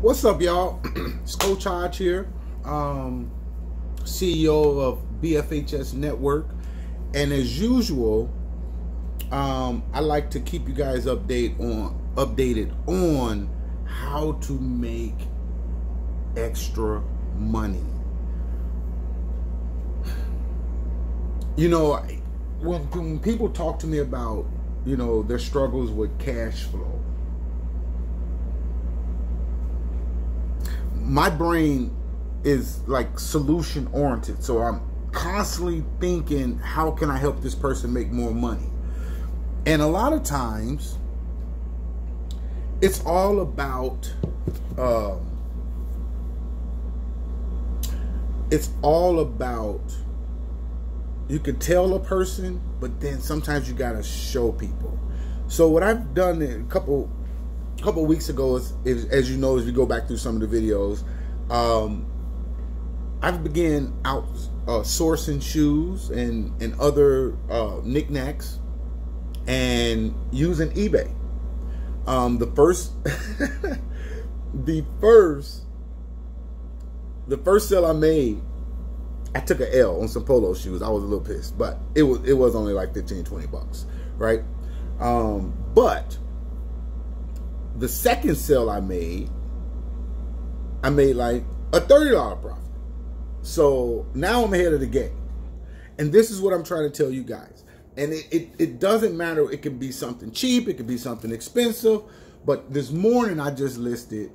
What's up, y'all? It's Coach Hodge here, CEO of BFHS Network, and as usual, I like to keep you guys updated on how to make extra money. You know, when people talk to me about, you know, their struggles with cash flow, my brain is like solution oriented. So I'm constantly thinking, how can I help this person make more money? And a lot of times it's all about, you can tell a person, but then sometimes you got to show people. So what I've done a couple weeks ago is, as you know, as we go back through some of the videos, I've began out sourcing shoes and other knickknacks and using eBay. The first sale I made, I took an L on some polo shoes. I was a little pissed, but it was only like 15, 20 bucks, right? But the second sale I made like a $30 profit. So now I'm ahead of the game. And this is what I'm trying to tell you guys. And it doesn't matter. It can be something cheap. It could be something expensive. But this morning I just listed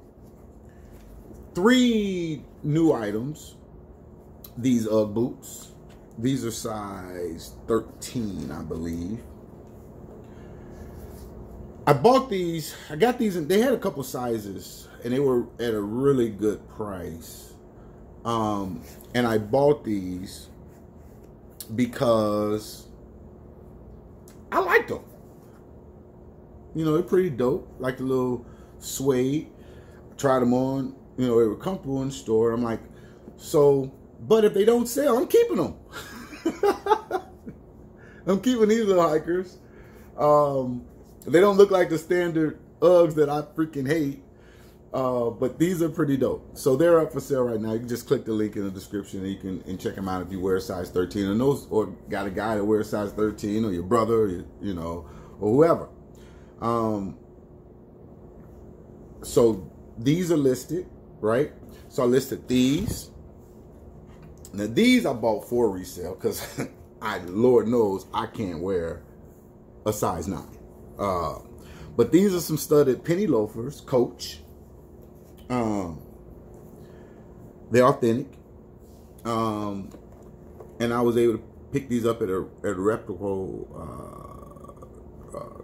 3 new items. These Ugg boots. These are size 13, I believe. I bought these. I got these, and they had a couple sizes, and they were at a really good price. And I bought these because I liked them. You know, they're pretty dope. Like the little suede. I tried them on. You know, they were comfortable in the store. I'm like, so. But if they don't sell, I'm keeping them. I'm keeping these little hikers. They don't look like the standard Uggs that I freaking hate. But these are pretty dope. So they're up for sale right now. You can just click the link in the description and you can check them out if you wear a size 13 or got a guy that wears size 13, or your brother, or you know, or whoever. So these are listed, right? So I listed these. Now these I bought for resale because Lord knows I can't wear a size 9. But these are some studded penny loafers, Coach. They're authentic. And I was able to pick these up at a reputable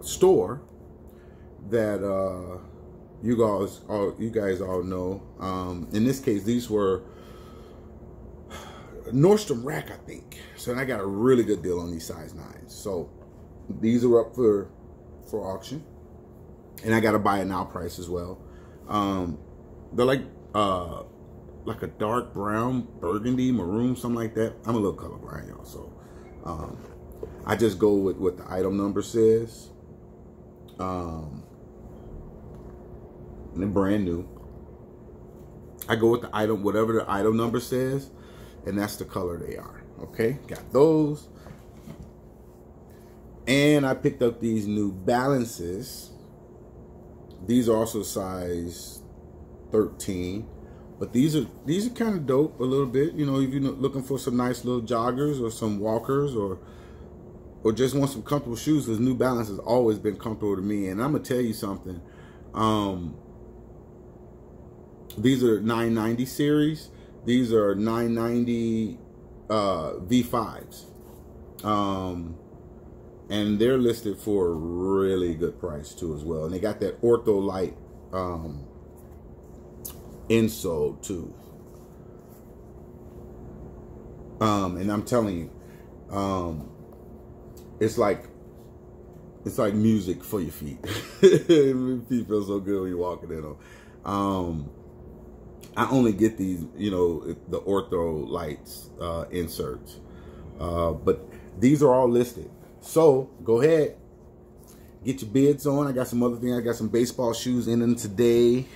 store that you guys all know. In this case, these were Nordstrom Rack, I think. So I got a really good deal on these size 9s. So these are up for auction, and I got a buy it now price as well. They're like a dark brown, burgundy, maroon, something like that. I'm a little colorblind, y'all, so I just go with what the item number says. And they're brand new. I go with the item, whatever the item number says, and that's the color they are. Okay, got those. And I picked up these New Balances. These are also size 13, but these are kind of dope a little bit. You know, if you're looking for some nice little joggers or some walkers, or just want some comfortable shoes, because New Balance has always been comfortable to me. And I'm gonna tell you something. These are 990 series. These are 990 V5s. And they're listed for a really good price too as well. And they got that Ortho Light insole too. And I'm telling you, it's like music for your feet. Feet feel so good when you're walking in them. I only get these, you know, the Ortho Lights inserts. But these are all listed. So go ahead, get your bids on. I got some other things. I got some baseball shoes in them today.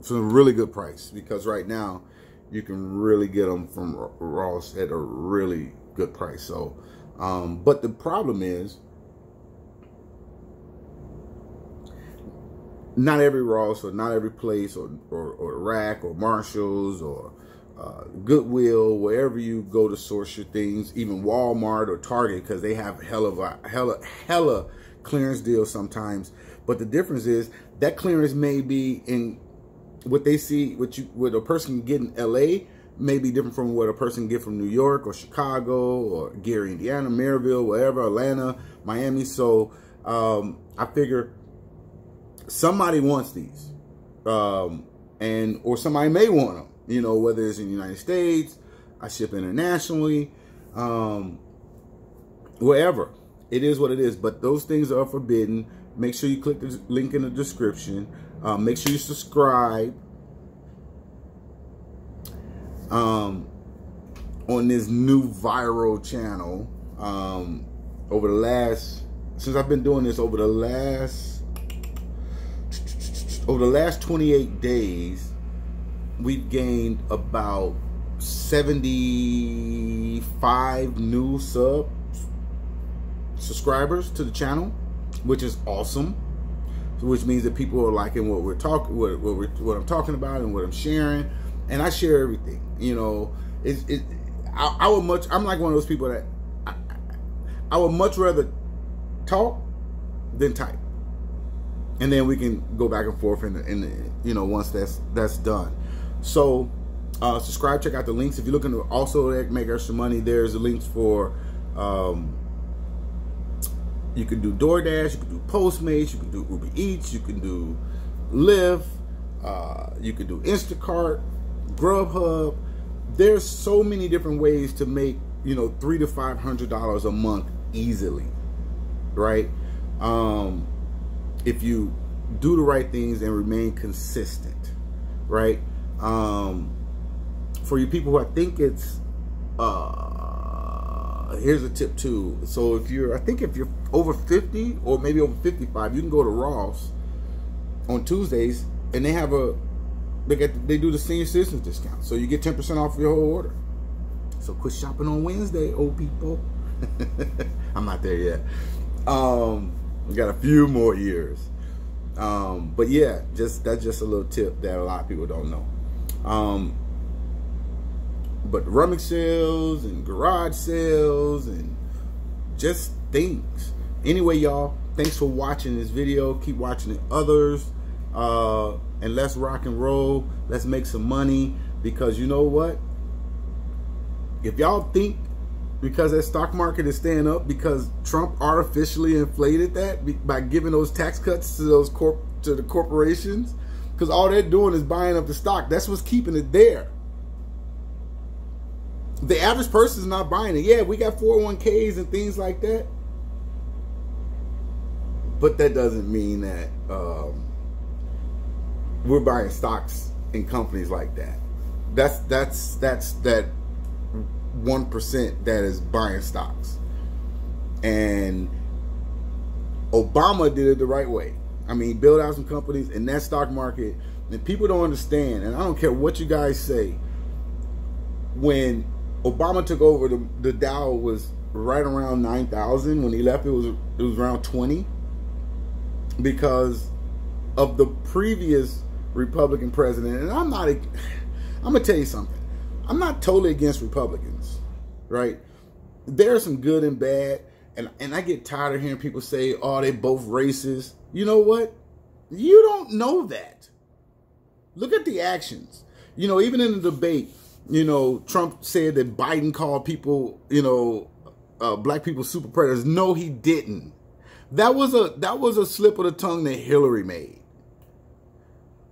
for a really good price, because right now you can really get them from Ross at a really good price. So, but the problem is, not every Ross or not every place or Rack or Marshalls or Goodwill, wherever you go to source your things, even Walmart or Target, because they have hella clearance deals sometimes. But the difference is that clearance may be in what they see, what a person can get in LA may be different from what a person can get from New York or Chicago or Gary, Indiana, Maryville, wherever, Atlanta, Miami. So I figure somebody wants these, or somebody may want them, you know, whether it's in the United States, I ship internationally, wherever. It is what it is, but those things are forbidden. Make sure you click the link in the description. Make sure you subscribe on this new viral channel. Since I've been doing this over the last 28 days, we've gained about 75 new subscribers to the channel, which is awesome. Which means that people are liking what we're talking, what I'm talking about, and what I'm sharing. And I share everything. You know, I'm like one of those people that I would much rather talk than type, and then we can go back and forth in you know, once that's done. So subscribe, check out the links. If you're looking to also make extra money, there's the links for you can do DoorDash, you can do Postmates, you can do Uber Eats, you can do Lyft, you can do Instacart, Grubhub. There's so many different ways to make, you know, $300 to $500 a month easily, right? If you do the right things and remain consistent, right? For you people who I think it's here's a tip too. So if you're over 50 or maybe over 55, you can go to Ross on Tuesdays, and they have they do the senior citizens discount, so you get 10% off your whole order. So quit shopping on Wednesday, old people. I'm not there yet. We got a few more years. But yeah, that's just a little tip that a lot of people don't know. But rummage sales and garage sales and just things. Anyway, y'all, thanks for watching this video. Keep watching others. And let's rock and roll. Let's make some money, because you know what? If y'all think because that stock market is staying up because Trump artificially inflated that by giving those tax cuts to the corporations, because all they're doing is buying up the stock. That's what's keeping it there. The average person is not buying it. Yeah, we got 401ks and things like that, but that doesn't mean that we're buying stocks in companies like that. That's that 1% that is buying stocks. And Obama did it the right way. I mean, build out some companies in that stock market, and people don't understand. And I don't care what you guys say. When Obama took over, the Dow was right around 9,000. When he left, it was around 20, because of the previous Republican president. And I'm gonna tell you something. I'm not totally against Republicans, right? There's some good and bad, and I get tired of hearing people say, "Oh, they both racist." You know what? You don't know that. Look at the actions. You know, even in the debate, you know, Trump said that Biden called people, you know, black people super predators. No, he didn't. That was a slip of the tongue that Hillary made.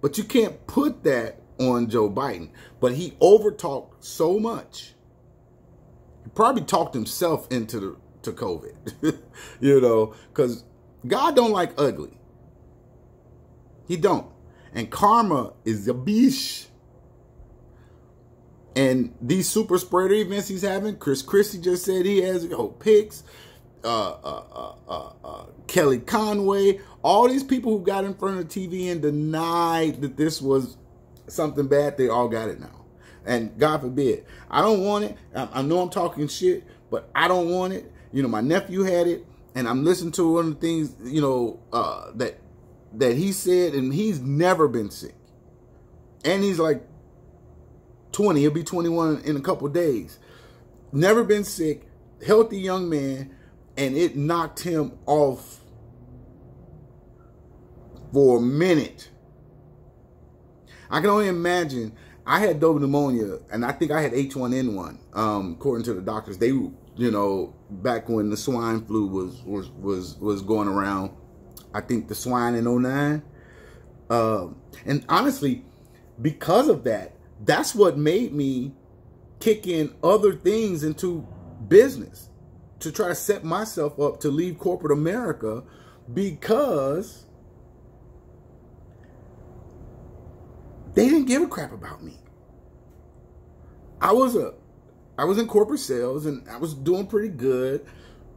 But you can't put that on Joe Biden. But he overtalked so much. He probably talked himself into COVID. You know, because God don't like ugly. He don't. And karma is a bitch. And these super spreader events he's having, Chris Christie just said he has picks, Kelly Conway, all these people who got in front of the TV and denied that this was something bad, they all got it now. And God forbid, I don't want it. I know I'm talking shit, but I don't want it. You know, my nephew had it, and I'm listening to one of the things, you know, that he said, and he's never been sick. And he's like 20. He'll be 21 in a couple of days. Never been sick, healthy young man, and it knocked him off for a minute. I can only imagine. I had double pneumonia, and I think I had H1N1. According to the doctors, they, you know, back when the swine flu was going around, I think the swine in '09. And honestly, because of that, that's what made me kick in other things into business to try to set myself up to leave corporate America, because they didn't give a crap about me. I was in corporate sales, and I was doing pretty good,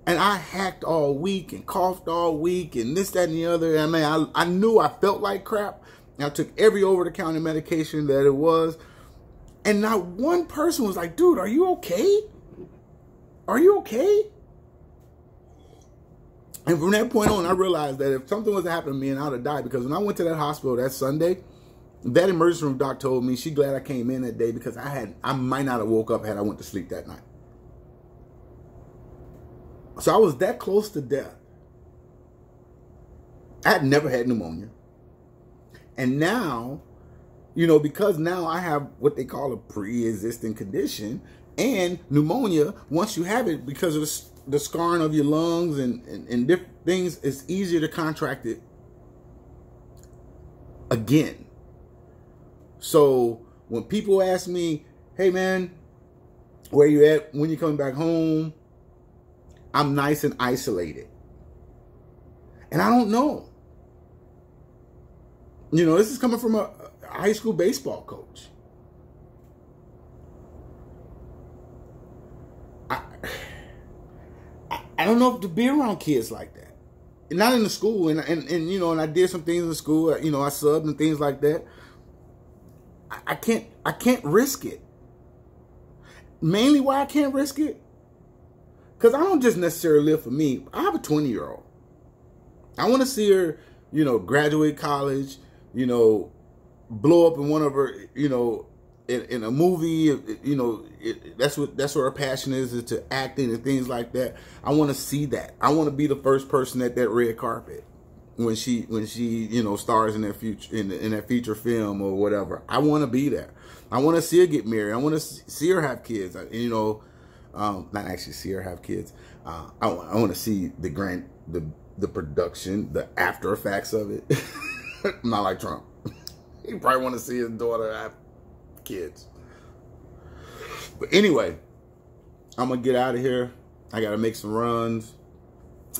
and I hacked all week and coughed all week and this, that, and the other. I mean, I knew I felt like crap. I took every over-the-counter medication that it was, and not one person was like, dude, are you okay? Are you okay? And from that point on, I realized that if something was to happen to me, and I would have died, because when I went to that hospital that Sunday, that emergency room doc told me she glad I came in that day, because I might not have woke up had I went to sleep that night. So I was that close to death. I had never had pneumonia. And now, you know, because now I have what they call a pre-existing condition, and pneumonia, once you have it, because of the scarring of your lungs and different things, it's easier to contract it again. So when people ask me, hey man, where you at? When you coming back home? I'm nice and isolated. And I don't know. You know, this is coming from a high school baseball coach. I don't know if to be around kids like that. Not in the school. And you know, and I did some things in the school. You know, I subbed and things like that. I can't risk it. Mainly why I can't risk it, because I don't just necessarily live for me. I have a 20-year-old. I want to see her, you know, graduate college, you know, blow up in one of her, you know, in a movie, you know, that's what her passion is to acting and things like that. I want to see that. I want to be the first person at that red carpet when she you know, stars in that future in that feature film or whatever. I want to be there. I want to see her get married. I want to see her have kids. You know, not actually see her have kids. I want to see the production, the after effects of it. Not like Trump. He probably want to see his daughter have kids. But anyway, I'm gonna get out of here. I gotta make some runs.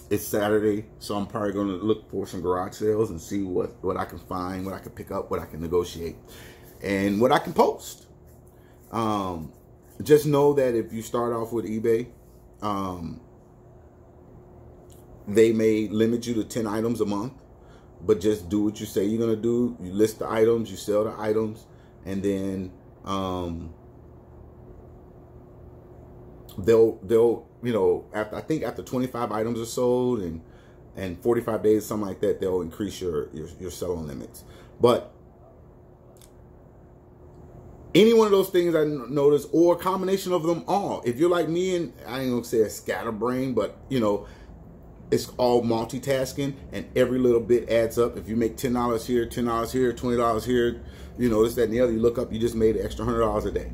It's Saturday, so I'm probably gonna look for some garage sales and see what I can find, what I can pick up, what I can negotiate, and what I can post. Just know that if you start off with eBay, they may limit you to 10 items a month, but just do what you say you're gonna do. You list the items, you sell the items, and then they'll you know, I think after 25 items are sold and 45 days, something like that, they'll increase your selling limits. But any one of those things I notice, or a combination of them all, if you're like me, and I ain't gonna say a scatterbrain, but you know, it's all multitasking, and every little bit adds up. If you make $10 here, $10 here, $20 here, you know, this, that, and the other, you look up, you just made an extra $100 a day.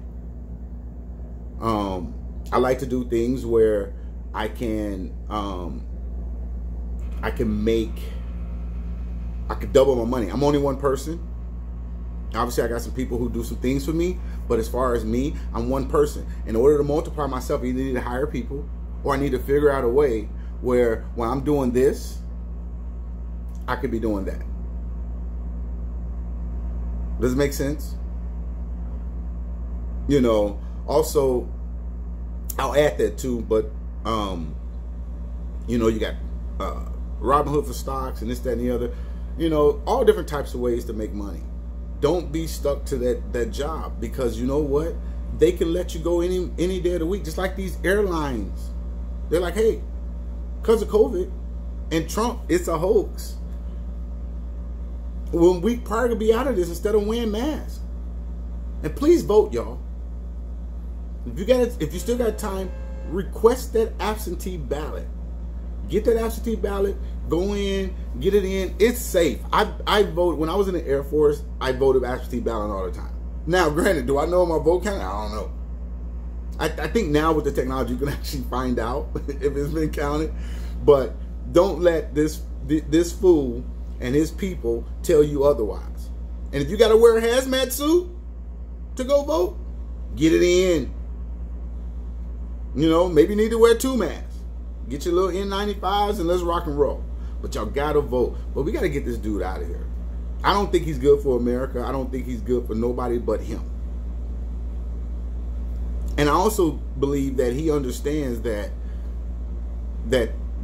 I like to do things where I can double my money. I'm only one person. Obviously, I got some people who do some things for me, but as far as me, I'm one person. In order to multiply myself, I either need to hire people, or I need to figure out a way where when I'm doing this, I could be doing that. Does it make sense? You know, also, I'll add that too, but you know, you got Robinhood for stocks and this, that, and the other. You know, all different types of ways to make money. don't be stuck to that job, because you know what? They can let you go any day of the week, just like these airlines. They're like, hey, because of COVID and Trump, it's a hoax. Well, we probably be out of this instead of wearing masks. And please vote, y'all. If you still got time, request that absentee ballot. Get that absentee ballot. Go in, get it in. It's safe. I voted when I was in the Air Force. I voted absentee ballot all the time. Now, granted, do I know my vote count? I don't know. I think now with the technology, you can actually find out if it's been counted. But don't let this fool and his people tell you otherwise. And if you got to wear a hazmat suit to go vote, get it in. You know, maybe you need to wear 2 masks. Get your little N95s and let's rock and roll. But y'all got to vote. But we got to get this dude out of here. I don't think he's good for America. I don't think he's good for nobody but him. And I also believe that he understands that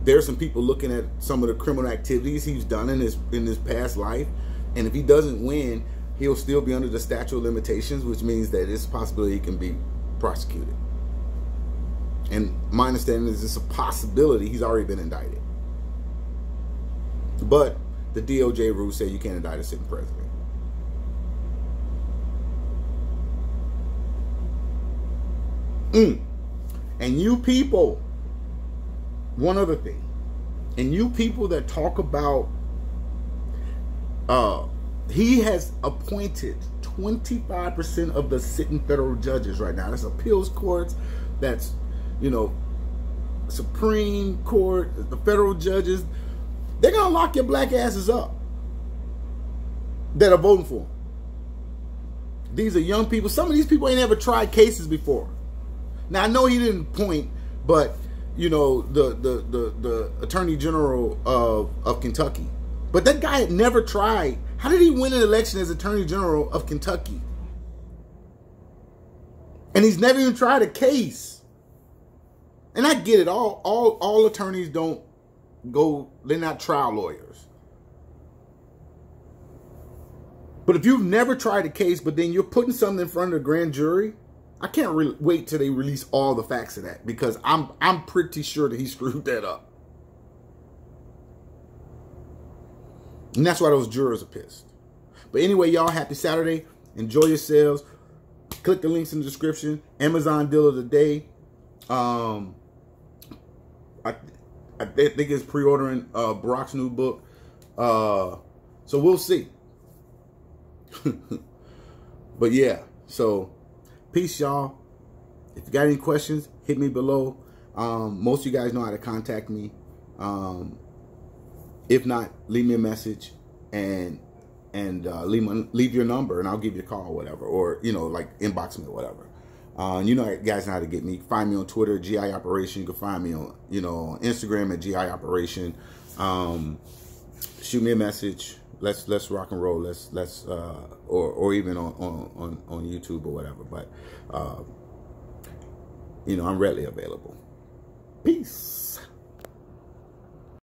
there's some people looking at some of the criminal activities he's done in his past life. And if he doesn't win, he'll still be under the statute of limitations, which means that it's a possibility he can be prosecuted. And my understanding is it's a possibility he's already been indicted. But the DOJ rules say you can't indict a sitting president. And you people, one other thing, and you people that talk about, he has appointed 25% of the sitting federal judges right now. That's appeals courts, that's, you know, Supreme Court, the federal judges. They're going to lock your black asses up that are voting for him. These are young people. Some of these people ain't ever tried cases before. Now, I know he didn't point, but, you know, the Attorney General of Kentucky. But that guy had never tried. How did he win an election as Attorney General of Kentucky? And he's never even tried a case. And I get it. All attorneys don't go, they're not trial lawyers. But if you've never tried a case, but then you're putting something in front of the grand jury, I can't wait till they release all the facts of that, because I'm pretty sure that he screwed that up. And that's why those jurors are pissed. But anyway, y'all, happy Saturday. Enjoy yourselves. Click the links in the description. Amazon deal of the day. I think it's pre-ordering Barack's new book. So we'll see. But yeah, so peace, y'all. If you got any questions, hit me below. Most of you guys know how to contact me. If not, leave me a message and leave your number, and I'll give you a call or whatever, or, you know, like inbox me or whatever. You know, guys know how to get me. You can find me on Twitter, GI Operation. You can find me on, you know, on Instagram at GI Operation. Shoot me a message. Let's rock and roll. Or even on YouTube or whatever. But you know, I'm readily available. Peace.